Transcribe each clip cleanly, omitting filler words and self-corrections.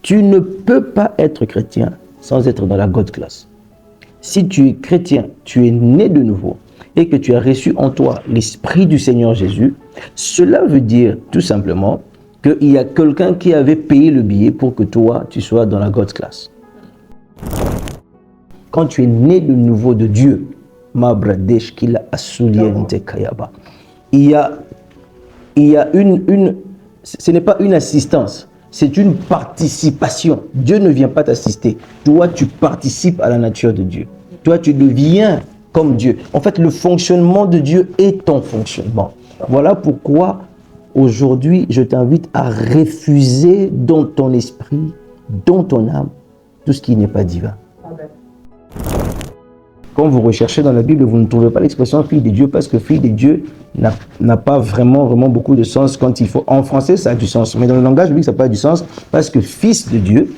Tu ne peux pas être chrétien sans être dans la God class. Si tu es chrétien, tu es né de nouveau et que tu as reçu en toi l'Esprit du Seigneur Jésus, cela veut dire tout simplement qu'il y a quelqu'un qui avait payé le billet pour que toi, tu sois dans la God class. Quand tu es né de nouveau de Dieu, il y a ce n'est pas une assistance, c'est une participation. Dieu ne vient pas t'assister. Toi, tu participes à la nature de Dieu. Toi, tu deviens comme Dieu. En fait, le fonctionnement de Dieu est ton fonctionnement. Voilà pourquoi aujourd'hui, je t'invite à refuser dans ton esprit, dans ton âme, tout ce qui n'est pas divin. Quand vous recherchez dans la Bible, vous ne trouvez pas l'expression fille de Dieu parce que fille de Dieu n'a pas vraiment beaucoup de sens quand il faut. En français, ça a du sens, mais dans le langage biblique, ça n'a pas du sens parce que fils de Dieu,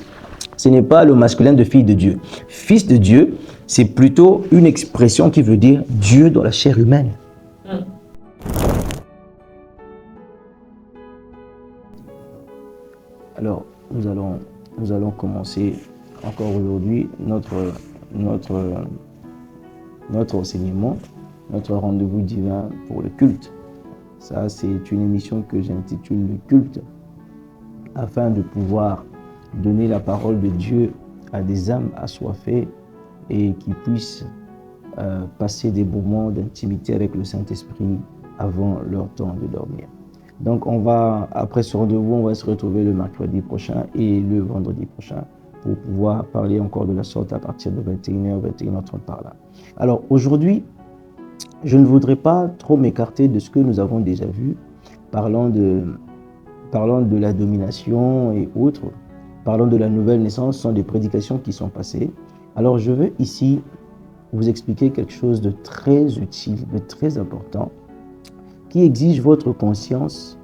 ce n'est pas le masculin de fille de Dieu. Fils de Dieu, c'est plutôt une expression qui veut dire Dieu dans la chair humaine. Alors, nous allons commencer encore aujourd'hui notre enseignement, notre rendez-vous divin pour le culte. Ça, c'est une émission que j'intitule le culte, afin de pouvoir donner la parole de Dieu à des âmes assoiffées et qui puissent passer des moments d'intimité avec le Saint-Esprit avant leur temps de dormir. Donc, après ce rendez-vous, on va se retrouver le mercredi prochain et le vendredi prochain pour pouvoir parler encore de la sorte à partir de 21h, 21h30 par là. Alors aujourd'hui, je ne voudrais pas trop m'écarter de ce que nous avons déjà vu, parlant de la domination et autres, parlant de la nouvelle naissance, ce sont des prédications qui sont passées. Alors je veux ici vous expliquer quelque chose de très utile, de très important, qui exige votre conscience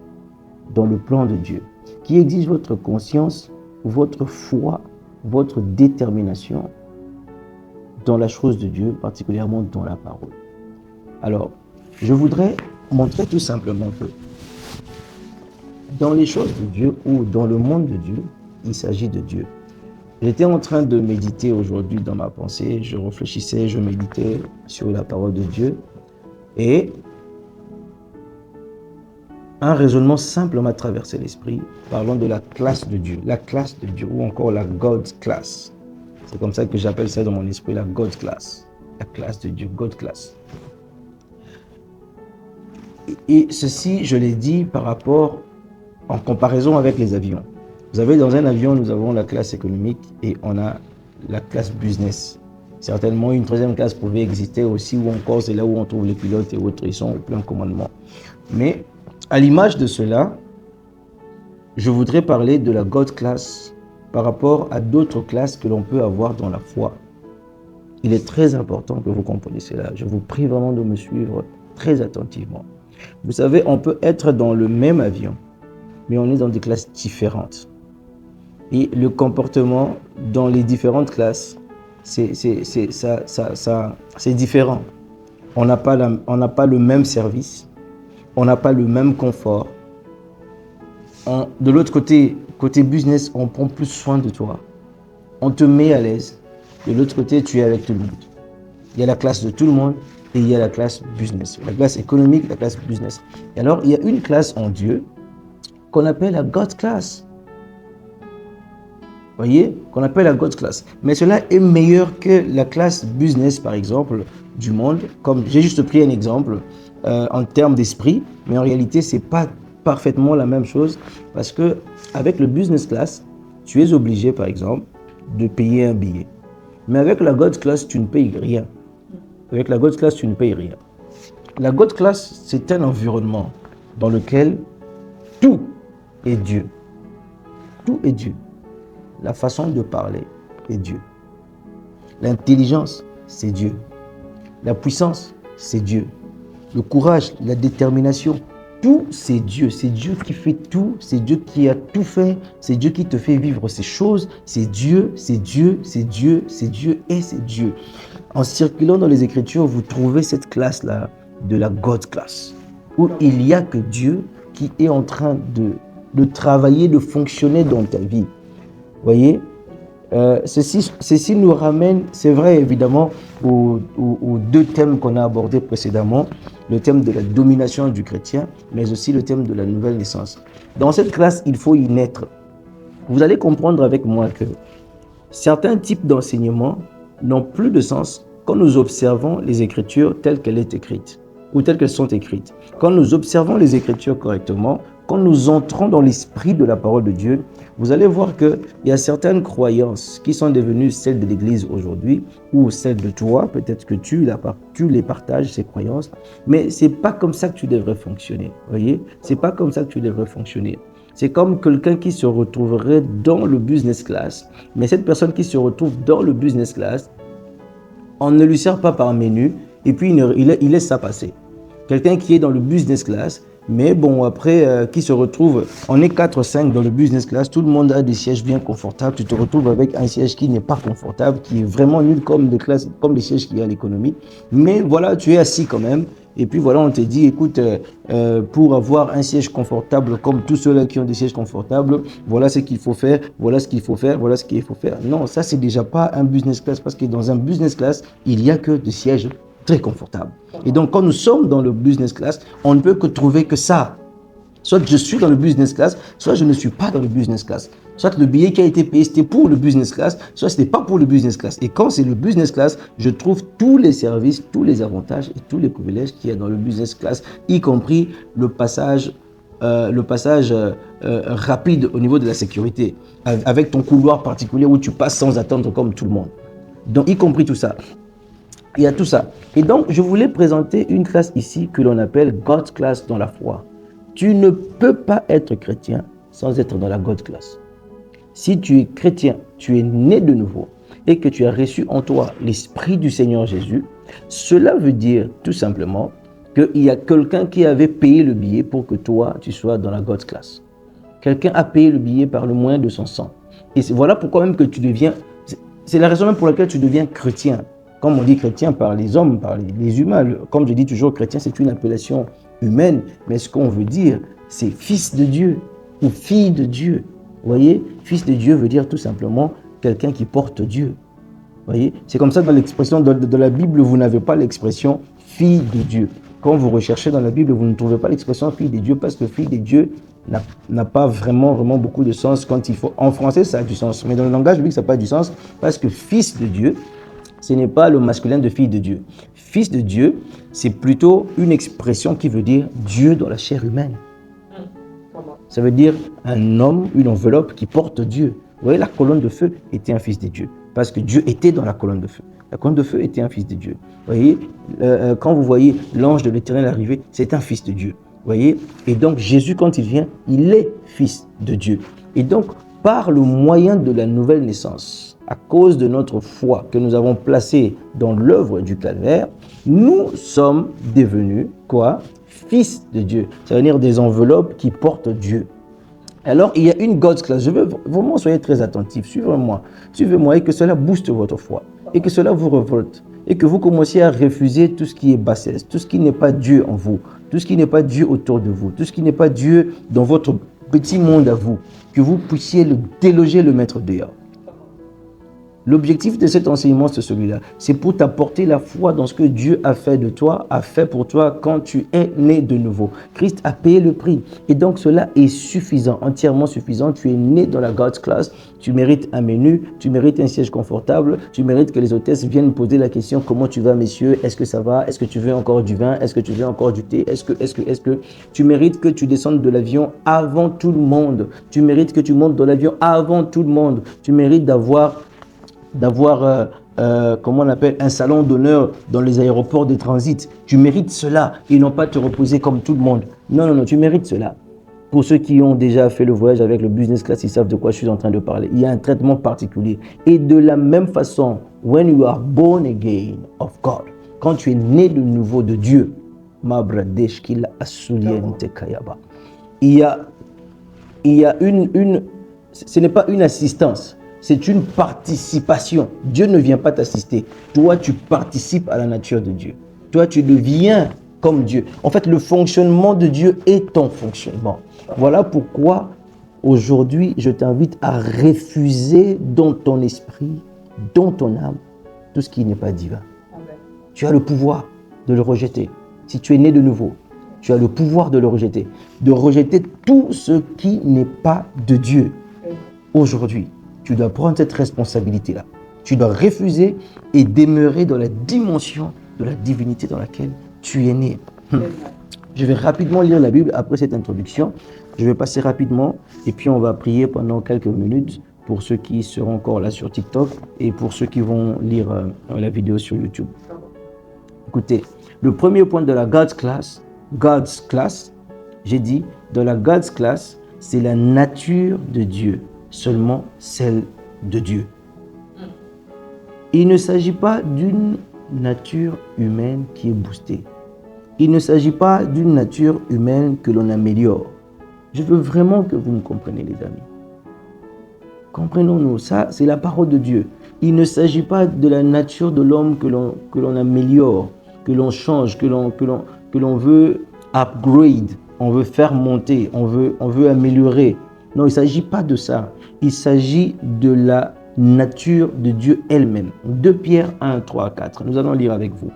dans le plan de Dieu, qui exige votre conscience, votre foi, votre détermination dans la chose de Dieu, particulièrement dans la parole. Alors, je voudrais montrer tout simplement que dans les choses de Dieu ou dans le monde de Dieu, il s'agit de Dieu. J'étais en train de méditer aujourd'hui dans ma pensée, je réfléchissais, je méditais sur la parole de Dieu et un raisonnement simple m'a traversé l'esprit, parlant de la classe de Dieu ou encore la God class. C'est comme ça que j'appelle ça dans mon esprit, la God class, la classe de Dieu, God class. Et ceci, je l'ai dit par rapport, en comparaison avec les avions. Vous savez, dans un avion, nous avons la classe économique et on a la classe business. Certainement, une troisième classe pouvait exister aussi, ou encore c'est là où on trouve les pilotes et autres, ils sont au plein commandement. Mais à l'image de cela, je voudrais parler de la God class par rapport à d'autres classes que l'on peut avoir dans la foi. Il est très important que vous compreniez cela. Je vous prie vraiment de me suivre très attentivement. Vous savez, on peut être dans le même avion, mais on est dans des classes différentes. Et le comportement dans les différentes classes, c'est différent. On n'a pas le même service, on n'a pas le même confort. De l'autre côté, côté business, on prend plus soin de toi. On te met à l'aise. De l'autre côté, tu es avec tout le monde. Il y a la classe de tout le monde et il y a la classe business. La classe économique, la classe business. Et alors, il y a une classe en Dieu qu'on appelle la God class. Vous voyez, qu'on appelle la God class. Mais cela est meilleur que la classe business, par exemple, du monde. Comme j'ai juste pris un exemple en termes d'esprit, mais en réalité, ce n'est pas parfaitement la même chose parce que avec le business class, tu es obligé, par exemple, de payer un billet. Mais avec la God class, tu ne payes rien. Avec la God class, tu ne payes rien. La God class, c'est un environnement dans lequel tout est Dieu. Tout est Dieu. La façon de parler est Dieu. L'intelligence, c'est Dieu. La puissance, c'est Dieu. Le courage, la détermination, tout, c'est Dieu. C'est Dieu qui fait tout. C'est Dieu qui a tout fait. C'est Dieu qui te fait vivre ces choses. C'est Dieu, c'est Dieu, c'est Dieu, c'est Dieu et c'est Dieu. En circulant dans les Écritures, vous trouvez cette classe-là de la God class, où il n'y a que Dieu qui est en train de travailler, de fonctionner dans ta vie. Voyez, ceci nous ramène, c'est vrai évidemment, aux deux thèmes qu'on a abordés précédemment, le thème de la domination du chrétien, mais aussi le thème de la nouvelle naissance. Dans cette classe, il faut y naître. Vous allez comprendre avec moi que certains types d'enseignements n'ont plus de sens quand nous observons les Écritures telles qu'elles sont écrites ou telles qu'elles sont écrites. Quand nous observons les Écritures correctement, quand nous entrons dans l'esprit de la parole de Dieu, vous allez voir qu'il y a certaines croyances qui sont devenues celles de l'Église aujourd'hui ou celles de toi. Peut-être que tu les partages, ces croyances, mais ce n'est pas comme ça que tu devrais fonctionner. Voyez, c'est pas comme ça que tu devrais fonctionner. C'est comme quelqu'un qui se retrouverait dans le business class, mais cette personne qui se retrouve dans le business class, on ne lui sert pas par menu et puis il laisse ça passer. Quelqu'un qui est dans le business class, mais bon, après, qui se retrouve, on est 4-5 dans le business class, tout le monde a des sièges bien confortables, tu te retrouves avec un siège qui n'est pas confortable, qui est vraiment nul comme les sièges qu'il y a à l'économie, mais voilà, tu es assis quand même, et puis voilà, on te dit, écoute, pour avoir un siège confortable comme tous ceux-là qui ont des sièges confortables, voilà ce qu'il faut faire, voilà ce qu'il faut faire, voilà ce qu'il faut faire. Non, ça c'est déjà pas un business class, parce que dans un business class, il n'y a que des sièges très confortable. Et donc, quand nous sommes dans le business class, on ne peut que trouver que ça. Soit je suis dans le business class, soit je ne suis pas dans le business class. Soit le billet qui a été payé, c'était pour le business class, soit ce n'était pas pour le business class. Et quand c'est le business class, je trouve tous les services, tous les avantages et tous les privilèges qu'il y a dans le business class, y compris le passage rapide au niveau de la sécurité, avec ton couloir particulier où tu passes sans attendre comme tout le monde. Donc, y compris tout ça. Il y a tout ça. Et donc, je voulais présenter une classe ici que l'on appelle God Class dans la foi. Tu ne peux pas être chrétien sans être dans la God Class. Si tu es chrétien, tu es né de nouveau et que tu as reçu en toi l'Esprit du Seigneur Jésus, cela veut dire tout simplement qu'il y a quelqu'un qui avait payé le billet pour que toi, tu sois dans la God Class. Quelqu'un a payé le billet par le moyen de son sang. Et voilà pourquoi même que tu deviens... C'est la raison même pour laquelle tu deviens chrétien. Comme on dit chrétien par les hommes, par les humains, comme je dis toujours, chrétien, c'est une appellation humaine, mais ce qu'on veut dire, c'est fils de Dieu ou fille de Dieu. Vous voyez, fils de Dieu veut dire tout simplement quelqu'un qui porte Dieu. Vous voyez, c'est comme ça dans l'expression de la Bible, vous n'avez pas l'expression fille de Dieu. Quand vous recherchez dans la Bible, vous ne trouvez pas l'expression fille de Dieu parce que fille de Dieu n'a pas vraiment beaucoup de sens quand il faut. En français, ça a du sens, mais dans le langage biblique, ça n'a pas du sens parce que fils de Dieu, ce n'est pas le masculin de fille de Dieu. Fils de Dieu, c'est plutôt une expression qui veut dire Dieu dans la chair humaine. Ça veut dire un homme, une enveloppe qui porte Dieu. Vous voyez, la colonne de feu était un fils de Dieu, parce que Dieu était dans la colonne de feu. La colonne de feu était un fils de Dieu. Vous voyez, quand vous voyez l'ange de l'Éternel arriver, c'est un fils de Dieu. Vous voyez, et donc Jésus, quand il vient, il est fils de Dieu. Et donc, par le moyen de la nouvelle naissance, à cause de notre foi que nous avons placée dans l'œuvre du calvaire, nous sommes devenus quoi? Fils de Dieu. Ça veut dire des enveloppes qui portent Dieu. Alors, il y a une God's Class. Je veux vraiment soyez très attentifs. Suivez-moi. Suivez-moi et que cela booste votre foi. Et que cela vous révolte. Et que vous commenciez à refuser tout ce qui est bassesse, tout ce qui n'est pas Dieu en vous, tout ce qui n'est pas Dieu autour de vous, tout ce qui n'est pas Dieu dans votre petit monde à vous. Que vous puissiez le déloger, le mettre dehors. L'objectif de cet enseignement, c'est celui-là. C'est pour t'apporter la foi dans ce que Dieu a fait de toi, a fait pour toi quand tu es né de nouveau. Christ a payé le prix. Et donc, cela est suffisant, entièrement suffisant. Tu es né dans la God's Class. Tu mérites un menu, tu mérites un siège confortable. Tu mérites que les hôtesses viennent poser la question, comment tu vas, messieurs? Est-ce que ça va? Est-ce que tu veux encore du vin? Est-ce que tu veux encore du thé? Est-ce que tu mérites que tu descendes de l'avion avant tout le monde? Tu mérites que tu montes dans l'avion avant tout le monde. Tu mérites d'avoir comment on appelle, un salon d'honneur dans les aéroports de transit. Tu mérites cela et non pas te reposer comme tout le monde. Non, non, non, tu mérites cela. Pour ceux qui ont déjà fait le voyage avec le business class, ils savent de quoi je suis en train de parler. Il y a un traitement particulier. Et de la même façon, when you are born again of God, quand tu es né de nouveau de Dieu, il y a une ce n'est pas une assistance. C'est une participation. Dieu ne vient pas t'assister. Toi, tu participes à la nature de Dieu. Toi, tu deviens comme Dieu. En fait, le fonctionnement de Dieu est ton fonctionnement. Voilà pourquoi Aujourd'hui, je t'invite à refuser dans ton esprit, dans ton âme, tout ce qui n'est pas divin. Tu as le pouvoir de le rejeter. Si tu es né de nouveau, tu as le pouvoir de le rejeter. De rejeter tout ce qui n'est pas de Dieu. Aujourd'hui, tu dois prendre cette responsabilité-là. Tu dois refuser et demeurer dans la dimension de la divinité dans laquelle tu es né. Je vais rapidement lire la Bible après cette introduction. Je vais passer rapidement et puis on va prier pendant quelques minutes pour ceux qui seront encore là sur TikTok et pour ceux qui vont lire la vidéo sur YouTube. Écoutez, le premier point de la God's class, j'ai dit, de la God's class, c'est la nature de Dieu, seulement celle de Dieu. Il ne s'agit pas d'une nature humaine qui est boostée. Il ne s'agit pas d'une nature humaine que l'on améliore. Je veux vraiment que vous me compreniez, les amis. Comprenons-nous, ça, c'est la parole de Dieu. Il ne s'agit pas de la nature de l'homme que l'on améliore, que l'on change, que l'on veut upgrade, on veut faire monter, on veut améliorer. Non, il ne s'agit pas de ça. Il s'agit de la nature de Dieu elle-même. 2 Pierre 1, 3, 4. Nous allons lire avec vous.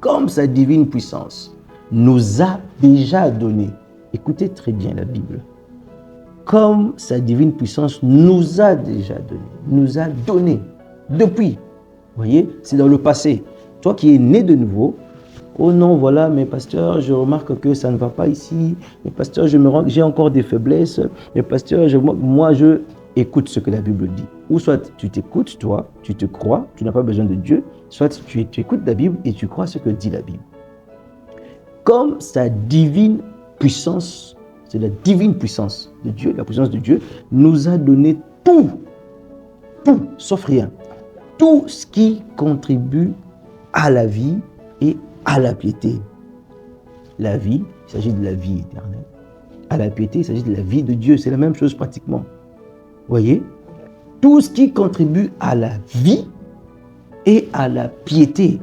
Comme sa divine puissance nous a déjà donné. Écoutez très bien la Bible. Comme sa divine puissance nous a déjà donné. Nous a donné. Depuis. Vous voyez, c'est dans le passé. Toi qui es né de nouveau, oh non, voilà, mais pasteur, je remarque que ça ne va pas ici. Mais pasteur, j'ai encore des faiblesses. Mais pasteur, moi, je écoute ce que la Bible dit. Ou soit tu t'écoutes, toi, tu te crois, tu n'as pas besoin de Dieu. Soit tu écoutes la Bible et tu crois ce que dit la Bible. Comme sa divine puissance, c'est la divine puissance de Dieu, la puissance de Dieu, nous a donné tout, sauf rien. Tout ce qui contribue à la vie et à la piété. La vie, il s'agit de la vie éternelle. À la piété, il s'agit de la vie de Dieu. C'est la même chose pratiquement. Voyez, tout ce qui contribue à la vie et à la piété.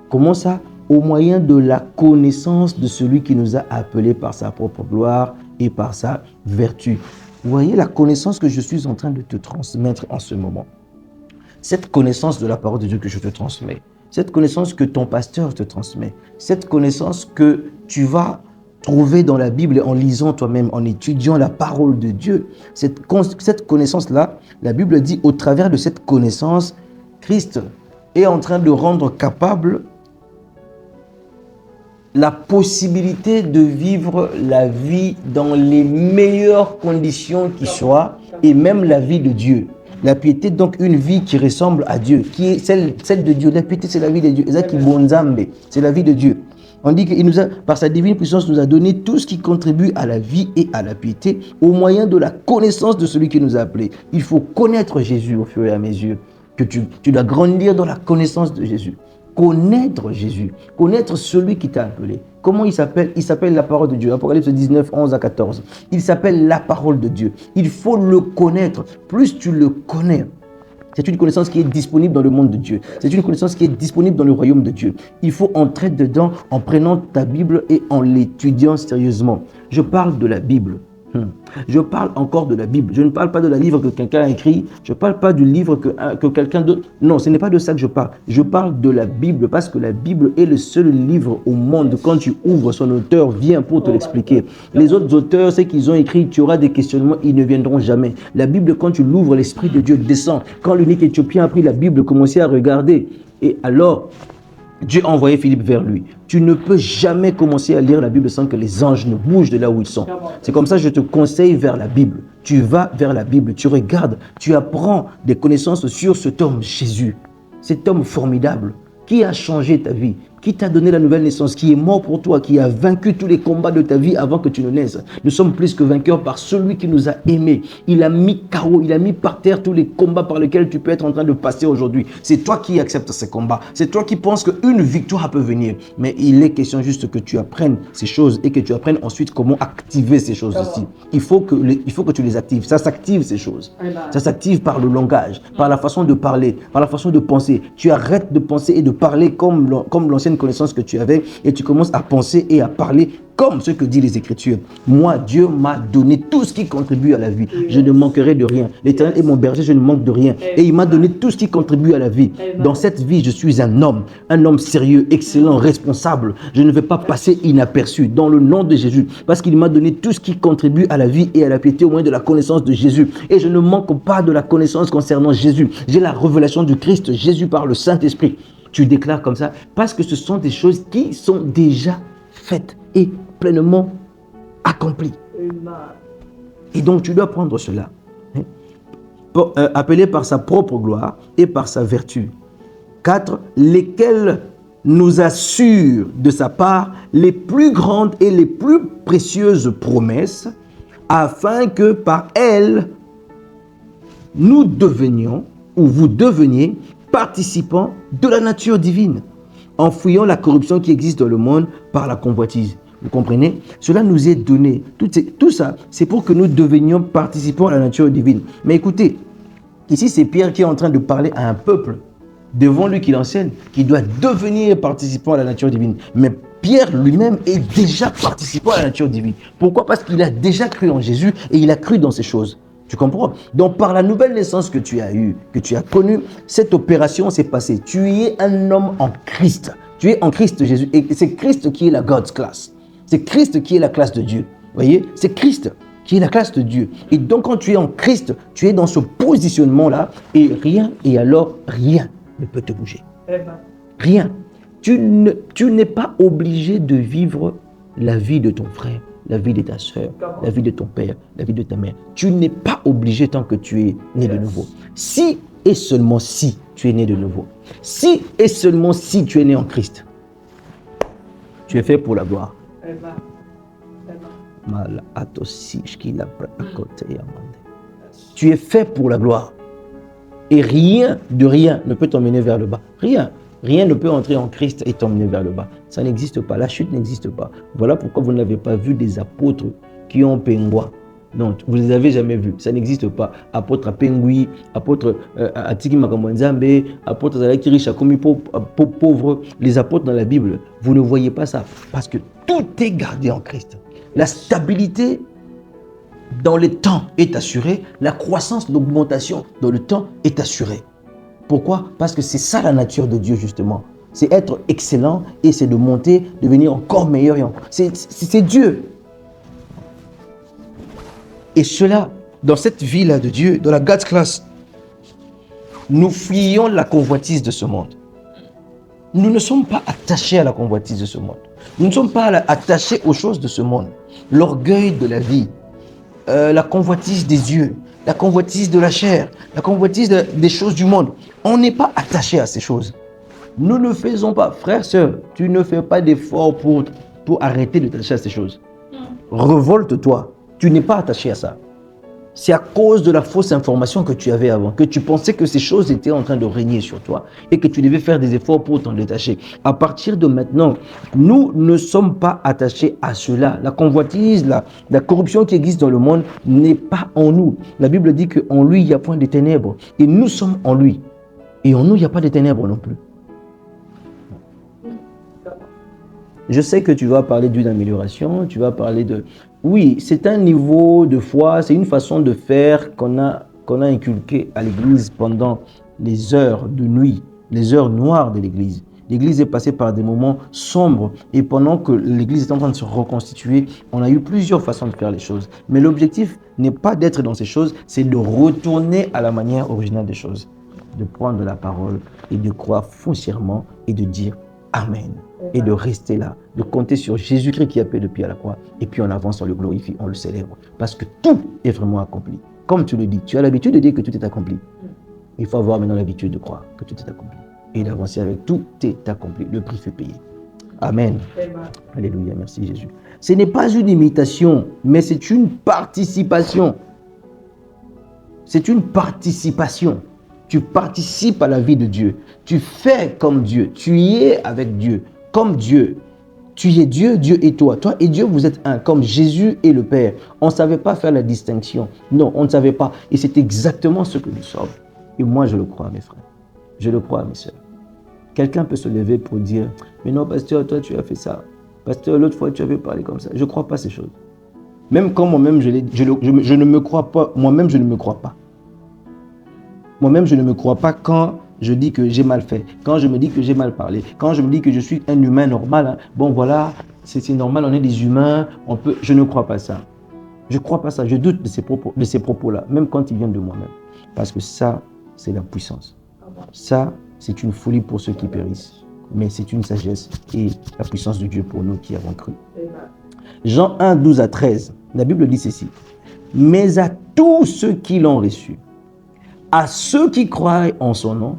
Comment ça? Au moyen de la connaissance de celui qui nous a appelés par sa propre gloire et par sa vertu. Vous voyez la connaissance que je suis en train de te transmettre en ce moment. Cette connaissance de la parole de Dieu que je te transmets, cette connaissance que ton pasteur te transmet, cette connaissance que tu vas trouver dans la Bible en lisant toi-même, en étudiant la parole de Dieu, cette connaissance-là, la Bible dit au travers de cette connaissance, Christ est en train de rendre capable la possibilité de vivre la vie dans les meilleures conditions qui soient et même la vie de Dieu. La piété, donc une vie qui ressemble à Dieu, qui est celle de Dieu. La piété, c'est la vie de Dieu. C'est la vie de Dieu. On dit qu'il nous a, par sa divine puissance, nous a donné tout ce qui contribue à la vie et à la piété au moyen de la connaissance de celui qui nous a appelés. Il faut connaître Jésus au fur et à mesure. Que tu dois grandir dans la connaissance de Jésus. Connaître Jésus, connaître celui qui t'a appelé. Comment il s'appelle? Il s'appelle la parole de Dieu. Apocalypse 19, 11 à 14. Il s'appelle la parole de Dieu. Il faut le connaître. Plus tu le connais, c'est une connaissance qui est disponible dans le monde de Dieu. C'est une connaissance qui est disponible dans le royaume de Dieu. Il faut entrer dedans en prenant ta Bible et en l'étudiant sérieusement. Je parle de la Bible. Je parle encore de la Bible. Je ne parle pas de la livre que quelqu'un a écrit. Je ne parle pas du livre que quelqu'un d'autre... Non, ce n'est pas de ça que je parle. Je parle de la Bible parce que la Bible est le seul livre au monde. Quand tu ouvres, son auteur vient pour te l'expliquer. Les autres auteurs, ceux qu'ils ont écrit, tu auras des questionnements, ils ne viendront jamais. La Bible, quand tu l'ouvres, l'Esprit de Dieu descend. Quand l'unique Éthiopien a pris la Bible, commençait à regarder. Et alors, Dieu a envoyé Philippe vers lui. Tu ne peux jamais commencer à lire la Bible sans que les anges ne bougent de là où ils sont. C'est comme ça que je te conseille vers la Bible. Tu vas vers la Bible, tu regardes, tu apprends des connaissances sur cet homme Jésus. Cet homme formidable qui a changé ta vie, qui t'a donné la nouvelle naissance, qui est mort pour toi, qui a vaincu tous les combats de ta vie avant que tu ne naisses. Nous sommes plus que vainqueurs par celui qui nous a aimés. Il a mis KO, il a mis par terre tous les combats par lesquels tu peux être en train de passer aujourd'hui. C'est toi qui acceptes ces combats. C'est toi qui penses qu'une victoire peut venir. Mais il est question juste que tu apprennes ces choses et que tu apprennes ensuite comment activer ces choses aussi. Il faut que tu les actives. Ça s'active ces choses. Ça s'active par le langage, par la façon de parler, par la façon de penser. Tu arrêtes de penser et de parler comme l'ancienne l'ancienne connaissance que tu avais et tu commences à penser et à parler comme ce que dit les Écritures. Moi, Dieu m'a donné tout ce qui contribue à la vie. Je ne manquerai de rien. L'Éternel est mon berger, je ne manque de rien. Et il m'a donné tout ce qui contribue à la vie. Dans cette vie, je suis un homme sérieux, excellent, responsable. Je ne vais pas passer inaperçu dans le nom de Jésus parce qu'il m'a donné tout ce qui contribue à la vie et à la piété au moyen de la connaissance de Jésus. Et je ne manque pas de la connaissance concernant Jésus. J'ai la révélation du Christ, Jésus par le Saint-Esprit. Tu déclares comme ça parce que ce sont des choses qui sont déjà faites et pleinement accomplies. Et donc tu dois prendre cela, appelé par sa propre gloire et par sa vertu. 4. Lesquels nous assurent de sa part les plus grandes et les plus précieuses promesses, afin que par elles, nous devenions, ou vous deveniez, participants de la nature divine, en fuyant la corruption qui existe dans le monde par la convoitise. Vous comprenez? Cela nous est donné. Tout ça, c'est pour que nous devenions participants à la nature divine. Mais écoutez, ici c'est Pierre qui est en train de parler à un peuple devant lui qui l'enseigne, qui doit devenir participant à la nature divine. Mais Pierre lui-même est déjà participant à la nature divine. Pourquoi? Parce qu'il a déjà cru en Jésus et il a cru dans ces choses. Tu comprends? Donc par la nouvelle naissance que tu as eue, que tu as connue, cette opération s'est passée. Tu es un homme en Christ. Tu es en Christ Jésus. Et c'est Christ qui est la God's class. C'est Christ qui est la classe de Dieu. Vous voyez? C'est Christ qui est la classe de Dieu. Et donc quand tu es en Christ, tu es dans ce positionnement-là et rien, et alors rien ne peut te bouger. Rien. Tu n'es pas obligé de vivre la vie de ton frère, la vie de ta soeur, la vie de ton père, la vie de ta mère. Tu n'es pas obligé tant que tu es né de nouveau. Si et seulement si tu es né de nouveau. Si et seulement si tu es né en Christ. Tu es fait pour la gloire. Tu es fait pour la gloire. Et rien de rien ne peut t'emmener vers le bas. Rien. Rien ne peut entrer en Christ et t'emmener vers le bas. Ça n'existe pas. La chute n'existe pas. Voilà pourquoi vous n'avez pas vu des apôtres qui ont pengua. Non, vous ne les avez jamais vus. Ça n'existe pas. Apôtre à Pengui, apôtre à Tiki Makamwanzambe, apôtre à Lakiricha, comme pauvre. Les apôtres dans la Bible, vous ne voyez pas ça. Parce que tout est gardé en Christ. La stabilité dans le temps est assurée. La croissance, l'augmentation dans le temps est assurée. Pourquoi? Parce que c'est ça la nature de Dieu justement. C'est être excellent et c'est de monter, devenir encore meilleur. C'est Dieu. Et cela, dans cette vie-là de Dieu, dans la God's class, nous fuyons la convoitise de ce monde. Nous ne sommes pas attachés à la convoitise de ce monde. Nous ne sommes pas attachés aux choses de ce monde. L'orgueil de la vie, la convoitise des yeux, la convoitise de la chair, la convoitise des choses du monde. On n'est pas attaché à ces choses. Nous ne faisons pas. Frère, sœur, tu ne fais pas d'effort pour arrêter de t'attacher à ces choses. Révolte-toi. Tu n'es pas attaché à ça. C'est à cause de la fausse information que tu avais avant, que tu pensais que ces choses étaient en train de régner sur toi et que tu devais faire des efforts pour t'en détacher. À partir de maintenant, nous ne sommes pas attachés à cela. La convoitise, la corruption qui existe dans le monde n'est pas en nous. La Bible dit qu'en lui, il n'y a point de ténèbres et nous sommes en lui. Et en nous, il n'y a pas de ténèbres non plus. Je sais que tu vas parler d'une amélioration, tu vas parler de... Oui, c'est un niveau de foi, c'est une façon de faire qu'on a inculqué à l'Église pendant les heures de nuit, les heures noires de l'Église. L'Église est passée par des moments sombres et pendant que l'Église est en train de se reconstituer, on a eu plusieurs façons de faire les choses. Mais l'objectif n'est pas d'être dans ces choses, c'est de retourner à la manière originale des choses, de prendre la parole et de croire foncièrement et de dire Amen. Et de rester là, de compter sur Jésus-Christ qui a payé le prix à la croix. Et puis on avance, on le glorifie, on le célèbre. Parce que tout est vraiment accompli. Comme tu le dis, tu as l'habitude de dire que tout est accompli. Il faut avoir maintenant l'habitude de croire que tout est accompli. Et d'avancer avec tout est accompli. Le prix fait payer. Amen. Alléluia, merci Jésus. Ce n'est pas une imitation, mais c'est une participation. C'est une participation. Tu participes à la vie de Dieu. Tu fais comme Dieu. Tu y es avec Dieu. Comme Dieu. Tu es Dieu, Dieu et toi. Toi et Dieu, vous êtes un. Comme Jésus et le Père. On ne savait pas faire la distinction. Non, on ne savait pas. Et c'est exactement ce que nous sommes. Et moi, je le crois, mes frères. Je le crois, mes sœurs. Quelqu'un peut se lever pour dire, mais non, pasteur, toi, tu as fait ça. Pasteur, l'autre fois, tu avais parlé comme ça. Je ne crois pas à ces choses. Même quand moi-même, je ne me crois pas. Moi-même, je ne me crois pas. Moi-même, je ne me crois pas quand je dis que j'ai mal fait, quand je me dis que j'ai mal parlé, quand je me dis que je suis un humain normal. Hein. Bon, voilà, c'est normal, on est des humains, je ne crois pas ça. Je ne crois pas ça, je doute de ces propos-là, même quand ils viennent de moi-même. Parce que ça, c'est la puissance. Ça, c'est une folie pour ceux qui périssent. Mais c'est une sagesse et la puissance de Dieu pour nous qui avons cru. Jean 1, 12 à 13, la Bible dit ceci. Mais à tous ceux qui l'ont reçu, à ceux qui croient en son nom,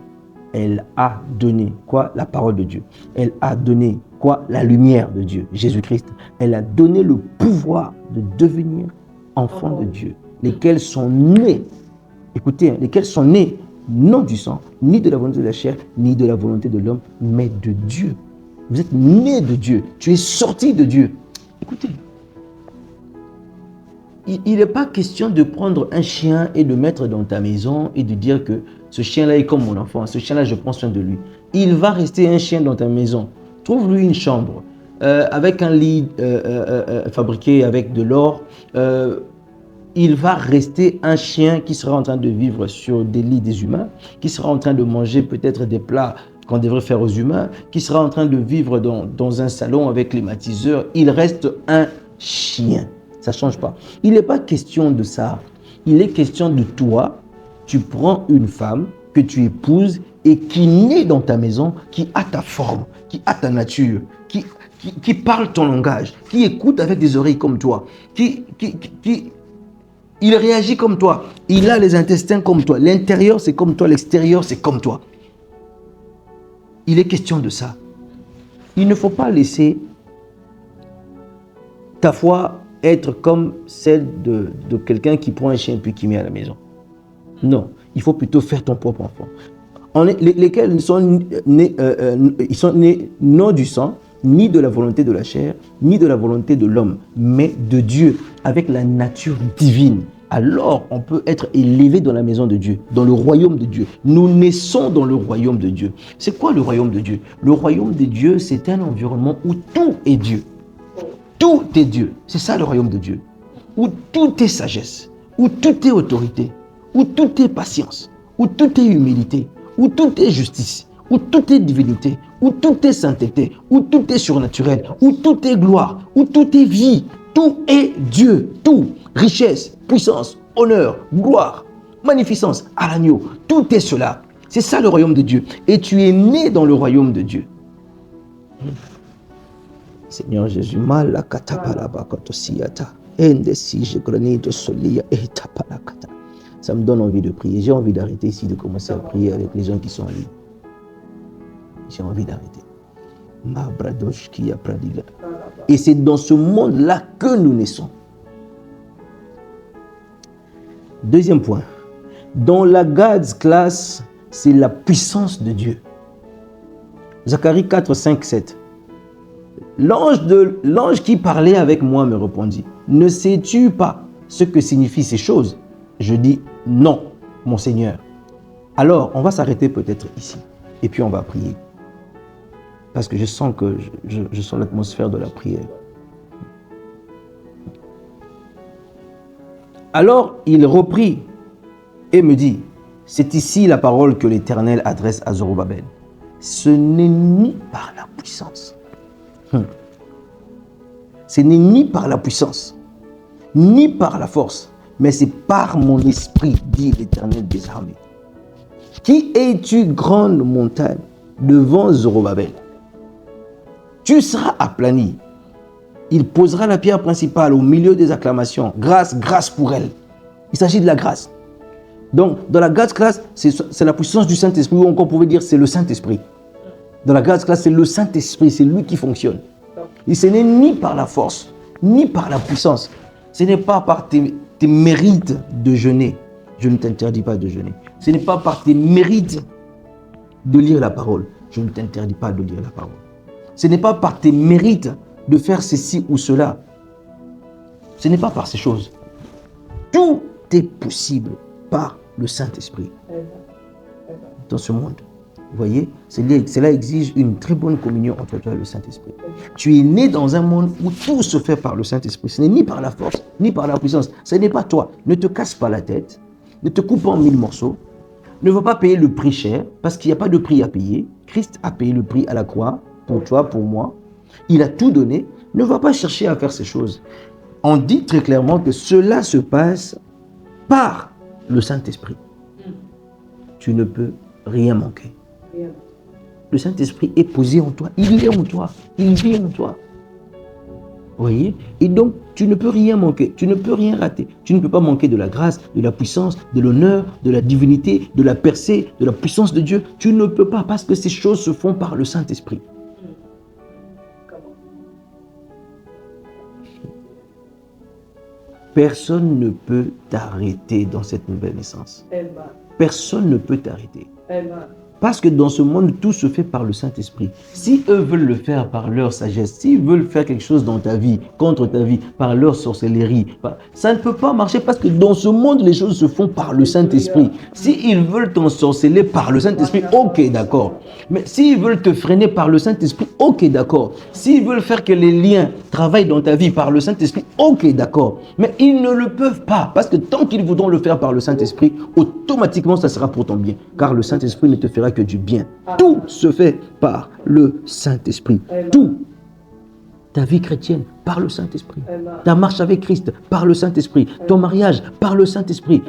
elle a donné quoi? La parole de Dieu. Elle a donné quoi? La lumière de Dieu, Jésus-Christ. Elle a donné le pouvoir de devenir enfants de Dieu, lesquels sont nés, écoutez, lesquels sont nés non du sang, ni de la volonté de la chair, ni de la volonté de l'homme, mais de Dieu. Vous êtes nés de Dieu. Tu es sorti de Dieu. Écoutez, il n'est pas question de prendre un chien et de le mettre dans ta maison et de dire que ce chien-là est comme mon enfant, ce chien-là, je prends soin de lui. Il va rester un chien dans ta maison. Trouve-lui une chambre avec un lit fabriqué avec de l'or. Il va rester un chien qui sera en train de vivre sur des lits des humains, qui sera en train de manger peut-être des plats qu'on devrait faire aux humains, qui sera en train de vivre dans un salon avec climatiseur. Il reste un chien. Ça ne change pas. Il n'est pas question de ça. Il est question de toi. Tu prends une femme que tu épouses et qui naît dans ta maison, qui a ta forme, qui a ta nature, qui parle ton langage, qui écoute avec des oreilles comme toi, il réagit comme toi. Il a les intestins comme toi. L'intérieur, c'est comme toi. L'extérieur, c'est comme toi. Il est question de ça. Il ne faut pas laisser ta foi être comme celle de quelqu'un qui prend un chien puis qui met à la maison. Non, il faut plutôt faire ton propre enfant. Lesquels sont nés non du sang, ni de la volonté de la chair, ni de la volonté de l'homme, mais de Dieu, avec la nature divine. Alors, on peut être élevé dans la maison de Dieu, dans le royaume de Dieu. Nous naissons dans le royaume de Dieu. C'est quoi le royaume de Dieu? Le royaume de Dieu, c'est un environnement où tout est Dieu. Tout est Dieu. C'est ça le royaume de Dieu. Où tout est sagesse, où tout est autorité, où tout est patience, où tout est humilité, où tout est justice, où tout est divinité, où tout est sainteté, où tout est surnaturel, où tout est gloire, où tout est vie. Tout est Dieu. Tout. Richesse, puissance, honneur, gloire, magnificence à l'agneau. Tout est cela. C'est ça le royaume de Dieu. Et tu es né dans le royaume de Dieu. Seigneur Jésus, ça me donne envie de prier. J'ai envie d'arrêter ici, de commencer à prier avec les gens qui sont en ligne. J'ai envie d'arrêter. Et c'est dans ce monde-là que nous naissons. Deuxième point. Dans la God's class, c'est la puissance de Dieu. Zacharie 4, 5, 7. L'ange qui parlait avec moi me répondit, ne sais-tu pas ce que signifient ces choses? Je dis, non, mon Seigneur. Alors, on va s'arrêter peut-être ici, et puis on va prier. Parce que je sens je sens l'atmosphère de la prière. Alors, il reprit et me dit, c'est ici la parole que l'Éternel adresse à Zorobabel. Ce n'est ni par la puissance. Ce n'est ni par la puissance, ni par la force, mais c'est par mon esprit, dit l'Éternel des armées. Qui es-tu, grande montagne, devant Zorobabel? Tu seras aplani. Il posera la pierre principale au milieu des acclamations. Grâce, grâce pour elle. Il s'agit de la grâce. Donc, dans la God's class, c'est la puissance du Saint-Esprit, ou encore on pouvait dire c'est le Saint-Esprit. Dans la God's class, c'est le Saint-Esprit, c'est lui qui fonctionne. Et ce n'est ni par la force, ni par la puissance. Ce n'est pas par tes mérites de jeûner. Je ne t'interdis pas de jeûner. Ce n'est pas par tes mérites de lire la parole. Je ne t'interdis pas de lire la parole. Ce n'est pas par tes mérites de faire ceci ou cela. Ce n'est pas par ces choses. Tout est possible par le Saint-Esprit dans ce monde. Vous voyez, cela exige une très bonne communion entre toi et le Saint-Esprit. Tu es né dans un monde où tout se fait par le Saint-Esprit. Ce n'est ni par la force, ni par la puissance. Ce n'est pas toi. Ne te casse pas la tête. Ne te coupe pas en 1000 morceaux. Ne va pas payer le prix cher, parce qu'il n'y a pas de prix à payer. Christ a payé le prix à la croix, pour toi, pour moi. Il a tout donné. Ne va pas chercher à faire ces choses. On dit très clairement que cela se passe par le Saint-Esprit. Tu ne peux rien manquer. Le Saint-Esprit est posé en toi. Il est en toi. Il vit en toi. Vous voyez? Et donc, tu ne peux rien manquer. Tu ne peux rien rater. Tu ne peux pas manquer de la grâce, de la puissance, de l'honneur, de la divinité, de la percée, de la puissance de Dieu. Tu ne peux pas parce que ces choses se font par le Saint-Esprit. Personne ne peut t'arrêter dans cette nouvelle naissance. Personne ne peut t'arrêter. Parce que dans ce monde, tout se fait par le Saint-Esprit. Si eux veulent le faire par leur sagesse, s'ils veulent faire quelque chose dans ta vie, contre ta vie, par leur sorcellerie, ça ne peut pas marcher parce que dans ce monde, les choses se font par le Saint-Esprit. S'ils veulent t'ensorceler par le Saint-Esprit, ok, d'accord. Mais s'ils veulent te freiner par le Saint-Esprit, ok, d'accord. S'ils veulent faire que les liens travaillent dans ta vie par le Saint-Esprit, ok, d'accord. Mais ils ne le peuvent pas parce que tant qu'ils voudront le faire par le Saint-Esprit, automatiquement, ça sera pour ton bien. Car le Saint-Esprit ne te fera que du bien. Tout se fait par le Saint-Esprit. Tout. Ta vie chrétienne, par le Saint-Esprit. Ta marche avec Christ, par le Saint-Esprit. Ton mariage, par le Saint-Esprit.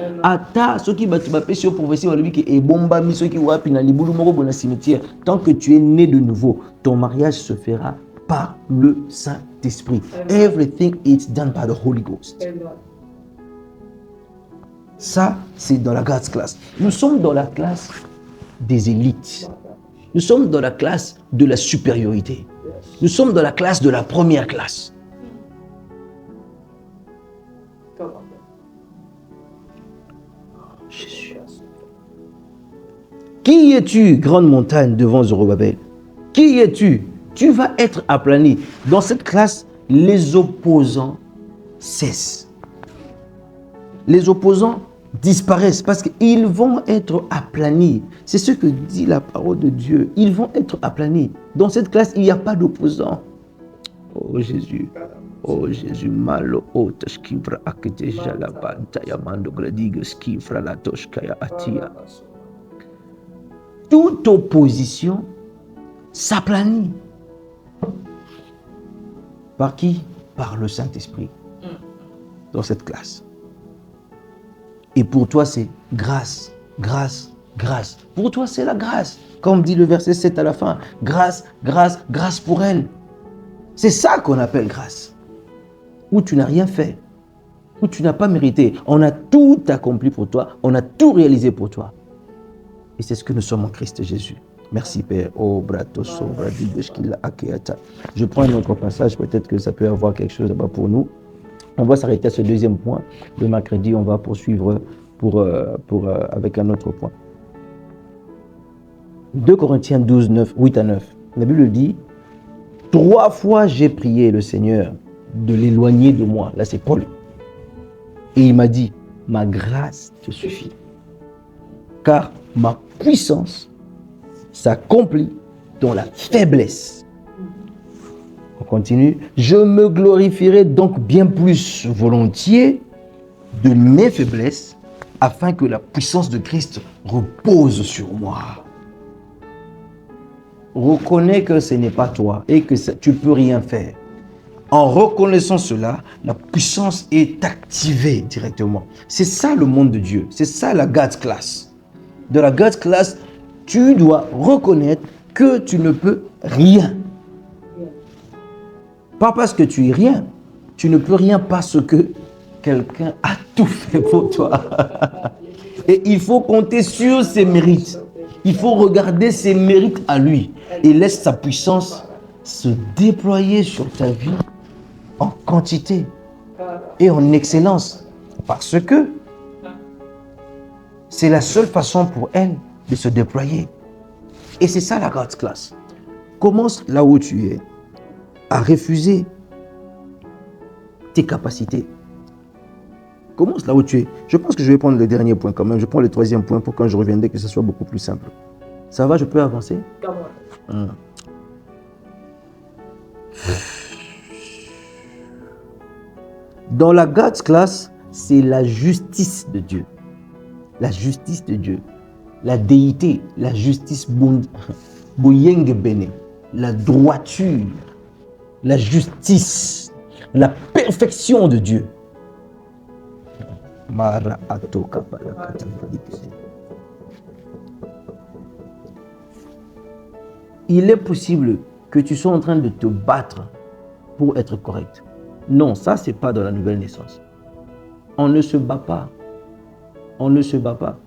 Tant que tu es né de nouveau, ton mariage se fera par le Saint-Esprit. Everything is done by the Holy Ghost. Ça, c'est dans la God's class. Nous sommes dans la classe des élites. Nous sommes dans la classe de la supériorité. Nous sommes dans la classe de la première classe. Jésus. Qui es-tu, grande montagne devant Zorobabel? Qui es-tu? Tu vas être aplani. Dans cette classe, les opposants cessent. Les opposants disparaissent parce qu'ils vont être aplanis. C'est ce que dit la parole de Dieu. Ils vont être aplanis. Dans cette classe, il n'y a pas d'opposants. Oh Jésus. Oh Jésus. Malo otashkivra akete jalabanta yamando gradiga skivra la toshkaya atia. Toute opposition s'aplanit. Par qui? Par le Saint-Esprit. Dans cette classe. Et pour toi, c'est grâce, grâce, grâce. Pour toi, c'est la grâce. Comme dit le verset 7 à la fin. Grâce, grâce, grâce pour elle. C'est ça qu'on appelle grâce. Où tu n'as rien fait. Où tu n'as pas mérité. On a tout accompli pour toi. On a tout réalisé pour toi. Et c'est ce que nous sommes en Christ Jésus. Merci Père. Oh, bratoso, bradideshkila akeata. Je prends un autre passage. Peut-être que ça peut avoir quelque chose là-bas pour nous. On va s'arrêter à ce deuxième point. Le mercredi, on va poursuivre avec un autre point. 2 Corinthiens 12, 9, 8 à 9. La Bible dit, 3 fois j'ai prié le Seigneur de l'éloigner de moi. Là, c'est Paul. Et il m'a dit, ma grâce te suffit. Car ma puissance s'accomplit dans la faiblesse. On continue. Je me glorifierai donc bien plus volontiers de mes faiblesses afin que la puissance de Christ repose sur moi. Reconnais que ce n'est pas toi et que tu ne peux rien faire. En reconnaissant cela, la puissance est activée directement. C'est ça le monde de Dieu. C'est ça la God's class. De la God's class, tu dois reconnaître que tu ne peux rien. Pas parce que tu es rien. Tu ne peux rien parce que quelqu'un a tout fait pour toi. Et il faut compter sur ses mérites. Il faut regarder ses mérites à lui. Et laisse sa puissance se déployer sur ta vie en quantité et en excellence. Parce que c'est la seule façon pour elle de se déployer. Et c'est ça la God's class. Commence là où tu es à refuser tes capacités. Commence là où tu es. Je pense que je vais prendre le dernier point quand même. Je prends le troisième point pour quand je reviendrai que ce soit beaucoup plus simple. Ça va, je peux avancer? Dans la God's class, c'est la justice de Dieu. La justice de Dieu. La déité, la justice boyenge bene, la droiture, la justice, la perfection de Dieu. Il est possible que tu sois en train de te battre pour être correct. Non, ça, c'est pas dans la nouvelle naissance. On ne se bat pas. On ne se bat pas.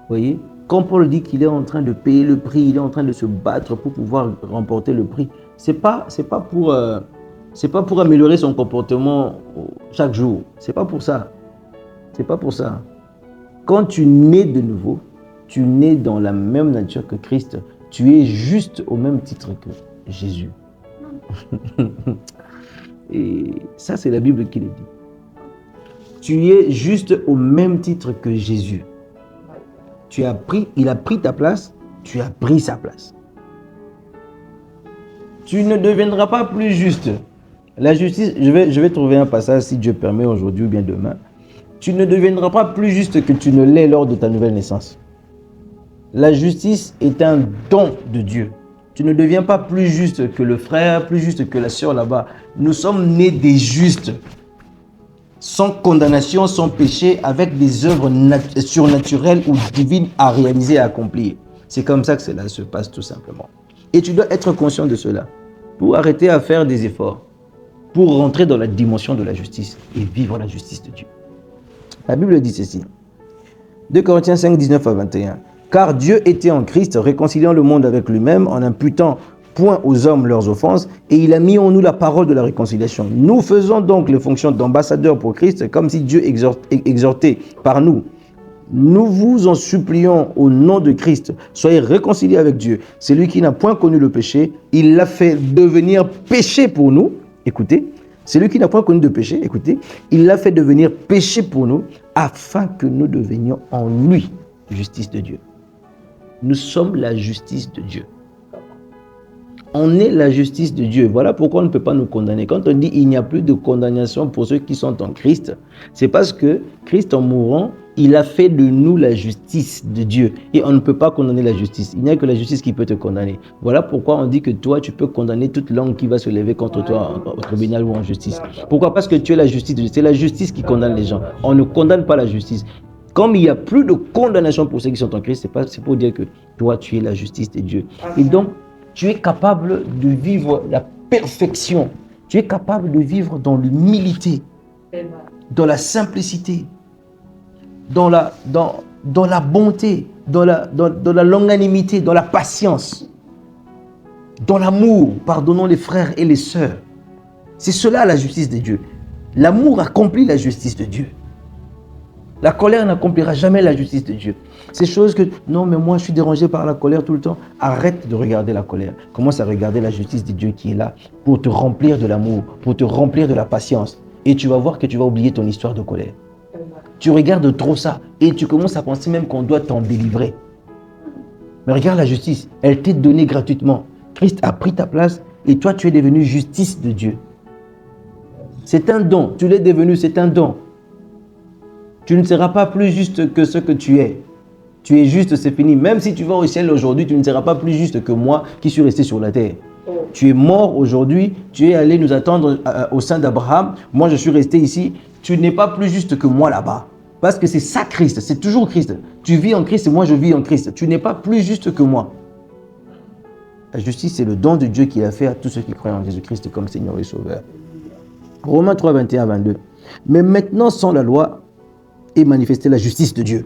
Vous voyez, quand Paul dit qu'il est en train de payer le prix, il est en train de se battre pour pouvoir remporter le prix. C'est pas pour améliorer son comportement chaque jour. C'est pas pour ça. C'est pas pour ça. Quand tu nais de nouveau, tu nais dans la même nature que Christ. Tu es juste au même titre que Jésus. Et ça, c'est la Bible qui le dit. Tu es juste au même titre que Jésus. Il a pris ta place, tu as pris sa place. Tu ne deviendras pas plus juste. La justice, je vais trouver un passage si Dieu permet aujourd'hui ou bien demain. Tu ne deviendras pas plus juste que tu ne l'es lors de ta nouvelle naissance. La justice est un don de Dieu. Tu ne deviens pas plus juste que le frère, plus juste que la sœur là-bas. Nous sommes nés des justes, sans condamnation, sans péché, avec des œuvres surnaturelles ou divines à réaliser et à accomplir. C'est comme ça que cela se passe tout simplement. Et tu dois être conscient de cela pour arrêter à faire des efforts, pour rentrer dans la dimension de la justice et vivre la justice de Dieu. La Bible dit ceci. 2 Corinthiens 5, 19 à 21. Car Dieu était en Christ, réconciliant le monde avec lui-même, en imputant point aux hommes leurs offenses, et il a mis en nous la parole de la réconciliation. Nous faisons donc les fonctions d'ambassadeurs pour Christ, comme si Dieu exhortait par nous. Nous vous en supplions au nom de Christ, soyez réconciliés avec Dieu. Celui qui n'a point connu le péché, il l'a fait devenir péché pour nous. Écoutez, celui qui n'a point connu de péché, écoutez, il l'a fait devenir péché pour nous, afin que nous devenions en lui justice de Dieu. Nous sommes la justice de Dieu. On est la justice de Dieu. Voilà pourquoi on ne peut pas nous condamner. Quand on dit il n'y a plus de condamnation pour ceux qui sont en Christ, c'est parce que Christ, en mourant, il a fait de nous la justice de Dieu. Et on ne peut pas condamner la justice. Il n'y a que la justice qui peut te condamner. Voilà pourquoi on dit que toi, tu peux condamner toute langue qui va se lever contre toi au tribunal ou en justice. Pourquoi? Parce que tu es la justice de Dieu. C'est la justice qui condamne les gens. On ne condamne pas la justice. Comme il n'y a plus de condamnation pour ceux qui sont en Christ, c'est pour dire que toi, tu es la justice de Dieu. Et donc, tu es capable de vivre la perfection. Tu es capable de vivre dans l'humilité, dans la simplicité, dans la bonté, dans la longanimité, dans la patience, dans l'amour, pardonnant les frères et les sœurs. C'est cela la justice de Dieu. L'amour accomplit la justice de Dieu. La colère n'accomplira jamais la justice de Dieu. Ces choses que, non mais moi je suis dérangé par la colère tout le temps. Arrête de regarder la colère. Commence à regarder la justice de Dieu qui est là pour te remplir de l'amour, pour te remplir de la patience. Et tu vas voir que tu vas oublier ton histoire de colère. Tu regardes trop ça et tu commences à penser même qu'on doit t'en délivrer. Mais regarde la justice, elle t'est donnée gratuitement. Christ a pris ta place et toi tu es devenu justice de Dieu. C'est un don, tu l'es devenu, c'est un don. Tu ne seras pas plus juste que ce que tu es. Tu es juste, c'est fini. Même si tu vas au ciel aujourd'hui, tu ne seras pas plus juste que moi qui suis resté sur la terre. Tu es mort aujourd'hui, tu es allé nous attendre au sein d'Abraham. Moi, je suis resté ici. Tu n'es pas plus juste que moi là-bas. Parce que c'est ça Christ, c'est toujours Christ. Tu vis en Christ et moi je vis en Christ. Tu n'es pas plus juste que moi. La justice, c'est le don de Dieu qu'il a fait à tous ceux qui croient en Jésus-Christ comme Seigneur et Sauveur. Romains 3, 21 à 22. Mais maintenant, sans la loi, est manifestée la justice de Dieu,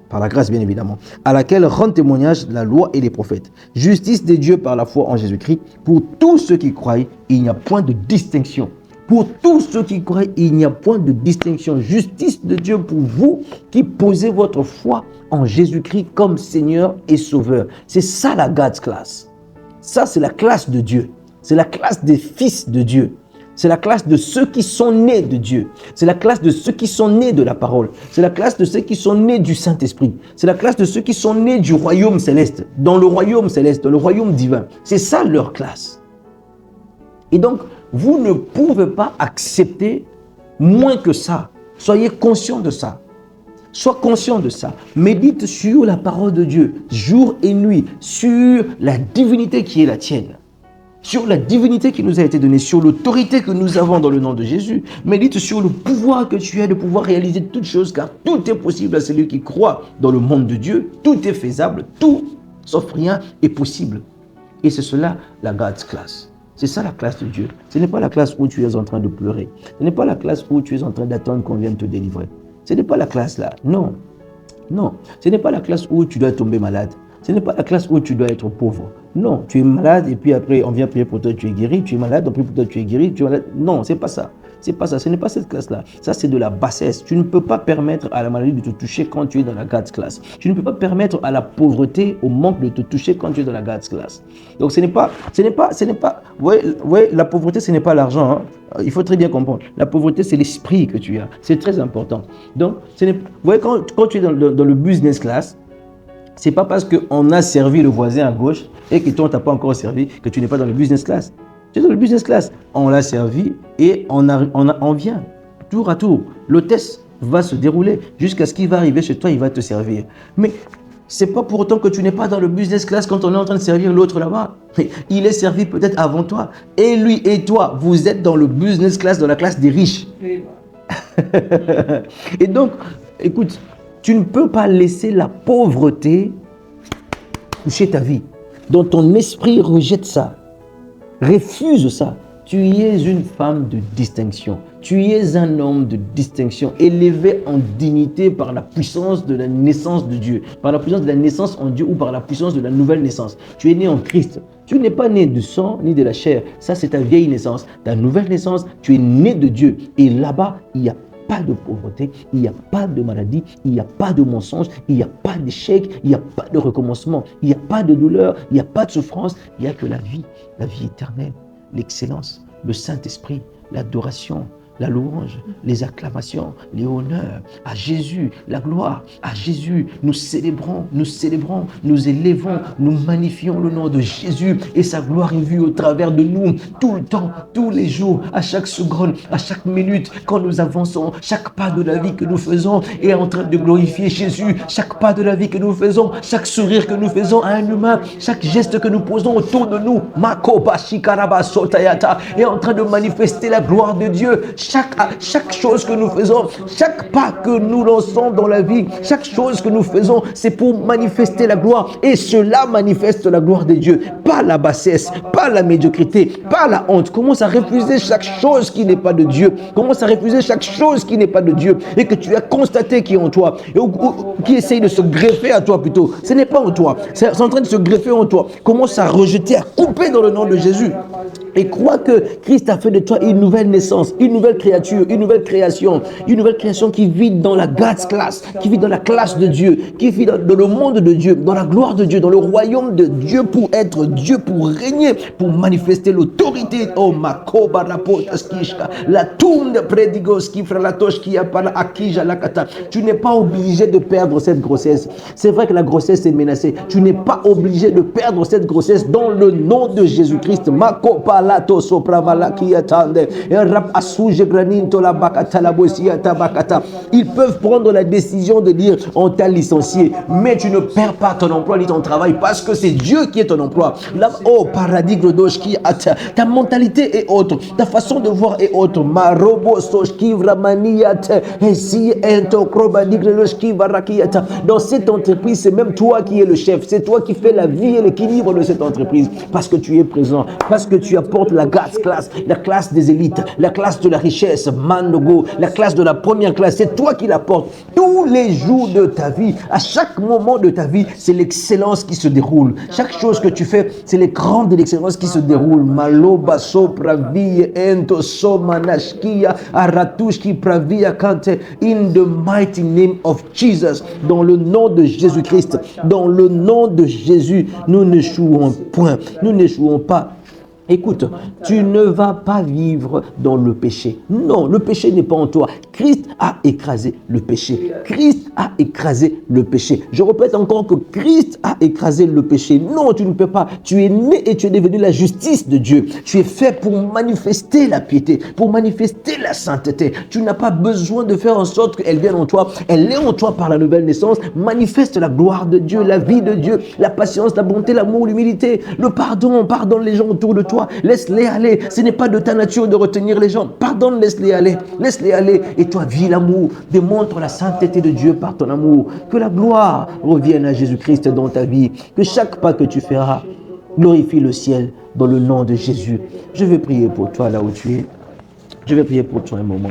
par la grâce bien évidemment, à laquelle rendent témoignage la loi et les prophètes. Justice de Dieu par la foi en Jésus-Christ, pour tous ceux qui croient, il n'y a point de distinction. Pour tous ceux qui croient, il n'y a point de distinction. Justice de Dieu pour vous qui posez votre foi en Jésus-Christ comme Seigneur et Sauveur. C'est ça la God's class. Ça, c'est la classe de Dieu. C'est la classe des fils de Dieu. C'est la classe de ceux qui sont nés de Dieu. C'est la classe de ceux qui sont nés de la parole. C'est la classe de ceux qui sont nés du Saint-Esprit. C'est la classe de ceux qui sont nés du royaume céleste, dans le royaume céleste, dans le royaume divin. C'est ça leur classe. Et donc, vous ne pouvez pas accepter moins que ça. Soyez conscient de ça. Sois conscient de ça. Médite sur la parole de Dieu, jour et nuit, sur la divinité qui est la tienne. Sur la divinité qui nous a été donnée, sur l'autorité que nous avons dans le nom de Jésus. Médite sur le pouvoir que tu as de pouvoir réaliser toutes choses, car tout est possible à celui qui croit dans le monde de Dieu. Tout est faisable, tout, sauf rien, est possible. Et c'est cela la God's class. C'est ça la classe de Dieu. Ce n'est pas la classe où tu es en train de pleurer. Ce n'est pas la classe où tu es en train d'attendre qu'on vienne te délivrer. Ce n'est pas la classe là. Non. Non. Ce n'est pas la classe où tu dois tomber malade. Ce n'est pas la classe où tu dois être pauvre. Non, tu es malade et puis après on vient prier pour toi, tu es guéri. Tu es malade, on prie pour toi, tu es guéri. Tu es malade. Non, c'est pas ça. C'est pas ça. Ce n'est pas cette classe-là. Ça, c'est de la bassesse. Tu ne peux pas permettre à la maladie de te toucher quand tu es dans la God's class. Tu ne peux pas permettre à la pauvreté, au manque de te toucher quand tu es dans la God's class. Donc, vous voyez, la pauvreté, ce n'est pas l'argent. Hein. Il faut très bien comprendre. La pauvreté, c'est l'esprit que tu as. C'est très important. Donc, vous voyez, quand tu es dans le business class, c'est pas parce qu'on a servi le voisin à gauche et que toi, on t'a pas encore servi que tu n'es pas dans le business class. Tu es dans le business class. On l'a servi et on vient tour à tour. L'hôtesse va se dérouler jusqu'à ce qu'il va arriver chez toi, il va te servir. Mais c'est pas pour autant que tu n'es pas dans le business class quand on est en train de servir l'autre là-bas. Il est servi peut-être avant toi. Et lui et toi, vous êtes dans le business class, dans la classe des riches. Et donc, écoute, tu ne peux pas laisser la pauvreté toucher ta vie. Donc ton esprit rejette ça. Refuse ça. Tu es une femme de distinction. Tu es un homme de distinction, élevé en dignité par la puissance de la naissance de Dieu, par la puissance de la naissance en Dieu ou par la puissance de la nouvelle naissance. Tu es né en Christ. Tu n'es pas né du sang ni de la chair. Ça, c'est ta vieille naissance. Ta nouvelle naissance, tu es né de Dieu. Et là-bas, il n'y a pas de pauvreté, il n'y a pas de maladie, il n'y a pas de mensonge, il n'y a pas d'échec, il n'y a pas de recommencement, il n'y a pas de douleur, il n'y a pas de souffrance, il n'y a que la vie éternelle, l'excellence, le Saint-Esprit, l'adoration, la louange, les acclamations, les honneurs à Jésus, la gloire à Jésus. Nous célébrons, nous élevons, nous magnifions le nom de Jésus et sa gloire est vue au travers de nous tout le temps, tous les jours, à chaque seconde, à chaque minute, quand nous avançons. Chaque pas de la vie que nous faisons est en train de glorifier Jésus. Chaque pas de la vie que nous faisons, chaque sourire que nous faisons à un humain, chaque geste que nous posons autour de nous, est en train de manifester la gloire de Dieu. Chaque chose que nous faisons, chaque pas que nous lançons dans la vie, chaque chose que nous faisons, c'est pour manifester la gloire. Et cela manifeste la gloire de Dieu. Pas la bassesse, pas la médiocrité, pas la honte. Commence à refuser chaque chose qui n'est pas de Dieu. Commence à refuser chaque chose qui n'est pas de Dieu et que tu as constaté qui est en toi, ou qui essaye de se greffer à toi plutôt. Ce n'est pas en toi, c'est en train de se greffer en toi. Commence à rejeter, à couper dans le nom de Jésus. Et crois que Christ a fait de toi une nouvelle naissance, une nouvelle créature, une nouvelle création qui vit dans la God's class, qui vit dans la classe de Dieu, qui vit dans le monde de Dieu, dans la gloire de Dieu, dans le royaume de Dieu pour être Dieu, pour régner, pour manifester l'autorité. Oh, Makoba Rapotaskishka, la tombe de Predigoski, Fralatoshki, Apala Akija Lakata. Tu n'es pas obligé de perdre cette grossesse. C'est vrai que la grossesse est menacée. Tu n'es pas obligé de perdre cette grossesse dans le nom de Jésus-Christ. Makopa Lato Sopramalaki Atande, Rap Asuje Graninto la Bakata la Bosiata Bakata. Ils peuvent prendre la décision de dire on t'a licencié, mais tu ne perds pas ton emploi ni ton travail parce que c'est Dieu qui est ton emploi. Là, oh, paradigme d'Oshki Ata. Ta mentalité est autre, ta façon de voir est autre. Marobo Soshki Vramaniate, Esi Ento Krobadigre Loshki Varakiata. Dans cette entreprise, c'est même toi qui es le chef, c'est toi qui fais la vie et l'équilibre de cette entreprise parce que tu es présent, parce que tu apportes la God's class, la classe des élites, la classe de la richesse, Mandogo, la classe de la première classe. C'est toi qui l'apportes tous les jours de ta vie. À chaque moment de ta vie, c'est l'excellence qui se déroule. Chaque chose que tu fais, c'est l'écran de l'excellence qui se déroule. Maloba so pravi ento so manashkia aratushki pravia kante in the mighty name of Jesus. Dans le nom de Jésus-Christ, dans le nom de Jésus, nous n'échouons point. Nous n'échouons pas. Écoute, tu ne vas pas vivre dans le péché. Non, le péché n'est pas en toi. Christ a écrasé le péché. Christ a écrasé le péché. Je répète encore que Christ a écrasé le péché. Non, tu ne peux pas. Tu es né et tu es devenu la justice de Dieu. Tu es fait pour manifester la piété, pour manifester la sainteté. Tu n'as pas besoin de faire en sorte qu'elle vienne en toi. Elle est en toi par la nouvelle naissance. Manifeste la gloire de Dieu, la vie de Dieu, la patience, la bonté, l'amour, l'humilité, le pardon. Pardonne les gens autour de toi. Laisse-les aller. Ce n'est pas de ta nature de retenir les gens. Pardonne, laisse-les aller. Laisse-les aller. Et toi, vis l'amour. Démontre la sainteté de Dieu par ton amour. Que la gloire revienne à Jésus-Christ dans ta vie. Que chaque pas que tu feras glorifie le ciel dans le nom de Jésus. Je vais prier pour toi là où tu es. Je vais prier pour toi un moment.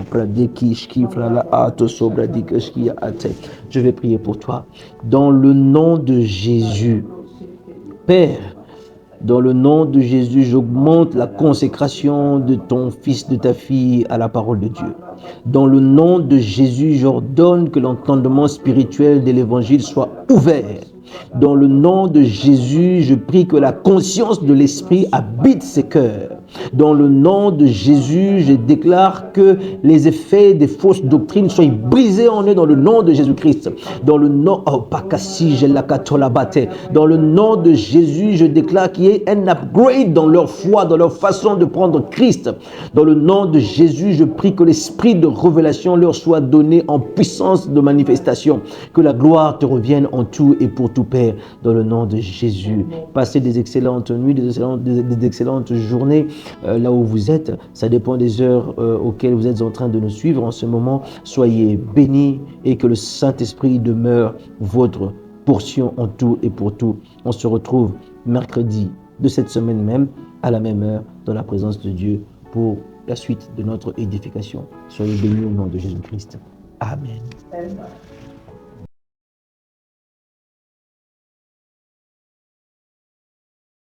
Je vais prier pour toi. Dans le nom de Jésus. Père, dans le nom de Jésus, j'augmente la consécration de ton fils, de ta fille à la parole de Dieu. Dans le nom de Jésus, j'ordonne que l'entendement spirituel de l'évangile soit ouvert. Dans le nom de Jésus, je prie que la conscience de l'esprit habite ses cœurs. Dans le nom de Jésus, je déclare que les effets des fausses doctrines soient brisés en eux dans le nom de Jésus-Christ. Dans le nom, dans le nom de Jésus, je déclare qu'il y ait un upgrade dans leur foi, dans leur façon de prendre Christ. Dans le nom de Jésus, je prie que l'esprit de révélation leur soit donné en puissance de manifestation. Que la gloire te revienne en tout et pour tout, Père, dans le nom de Jésus. Passez des excellentes nuits, des excellentes journées là où vous êtes. Ça dépend des heures auxquelles vous êtes en train de nous suivre en ce moment. Soyez bénis et que le Saint-Esprit demeure votre portion en tout et pour tout. On se retrouve mercredi de cette semaine même, à la même heure, dans la présence de Dieu pour la suite de notre édification. Soyez bénis au nom de Jésus-Christ. Amen.